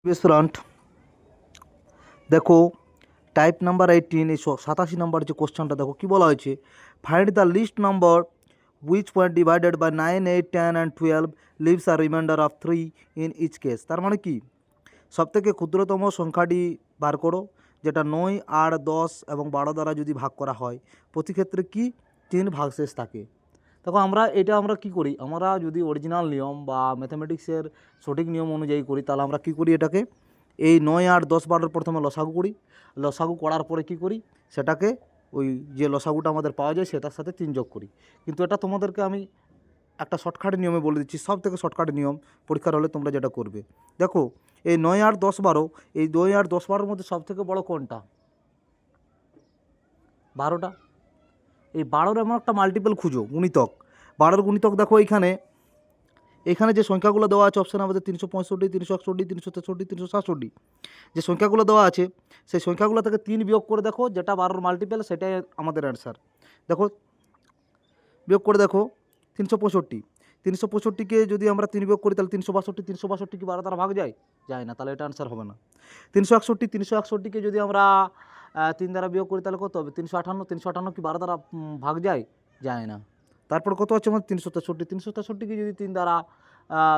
Student দেখো type number 18 এই 87 number যে কোশ্চেনটা দেখো কি বলা হয়েছে, find the least number which point divided by 9, 8, 10 and 12 leaves a remainder of 3 in each case. তার মানে কি, সবথেকে ক্ষুদ্রতম সংখ্যাটি বার করো যেটা 9, 8, 10 এবং 12 দ্বারা যদি ভাগ করা হয়, প্রতি ক্ষেত্রে কি 3 ভাগশেষ থাকে। দেখো আমরা কি করি, আমরা যদি অরিজিনাল নিয়ম বা ম্যাথামেটিক্সের সঠিক নিয়ম অনুযায়ী করি তাহলে আমরা কি করি, এটাকে এই 9, 8, 10, 12 প্রথমে লসাগু করি, লসাগু করার পরে কি করি, সেটাকে ওই যে লসাগুটা আমাদের পাওয়া যায় সেটার সাথে 3 যোগ করি। কিন্তু এটা তোমাদেরকে আমি একটা শর্টকাট নিয়মে বলে দিচ্ছি, সব থেকে শর্টকাট নিয়ম, পরীক্ষার হলে তোমরা যেটা করবে। দেখো এই 9, 8, 10, 12, এই 2, 8, 10, 12-র মধ্যে সবথেকে বড় কোনটা? 12টা। এই 12-র এমন একটা মাল্টিপল খুঁজো, গুণিতক। 12-র গুণিতক দেখো এখানে যে সংখ্যাগুলো দেওয়া আছে অপশানে আমাদের 365, 361, 363, 367 যে সংখ্যাগুলো দেওয়া আছে, সেই সংখ্যাগুলো থেকে 3 বিয়োগ করে দেখো, যেটা 12-র মাল্টিপল সেটাই আমাদের অ্যান্সার। দেখো বিয়োগ করে দেখো 365, 365কে যদি আমরা 3 বিয়োগ করি তাহলে 362, 362 কি 12 দ্বারা ভাগ যায়? যায় না, তাহলে এটা অ্যান্সার হবে না। 361, 361কে যদি আমরা 3 দ্বারা বিয়োগ করি তাহলে কত হবে? 358, 358 কি 12 দ্বারা ভাগ যায়? যায় না। তারপর কত হচ্ছে আমাদের? 363, 363কে যদি 3 দ্বারা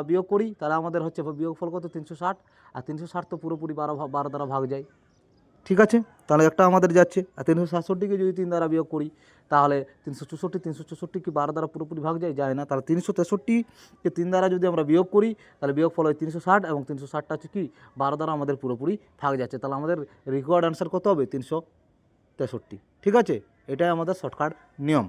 বিয়োগ করি তাহলে আমাদের হচ্ছে বিয়োগফল কত? 360, আর 360 তো পুরোপুরি 12 দ্বারা ভাগ যায়। ঠিক আছে, তাহলে একটা আমাদের যাচ্ছে। আর 367কে যদি 3 দ্বারা বিয়োগ করি তাহলে 364, 364 কি 12 দ্বারা পুরোপুরি ভাগ যায়? যায় না। তাহলে 363কে 3 দ্বারা যদি আমরা বিয়োগ করি তাহলে বিয়োগফল হয় 360, এবং 360টা হচ্ছে কি 12 দ্বারা আমাদের পুরোপুরি ভাগ যাচ্ছে। তাহলে আমাদের রিকোয়ার্ড অ্যান্সার কত হবে? 363। ঠিক আছে, এটাই আমাদের শর্টকাট নিয়ম।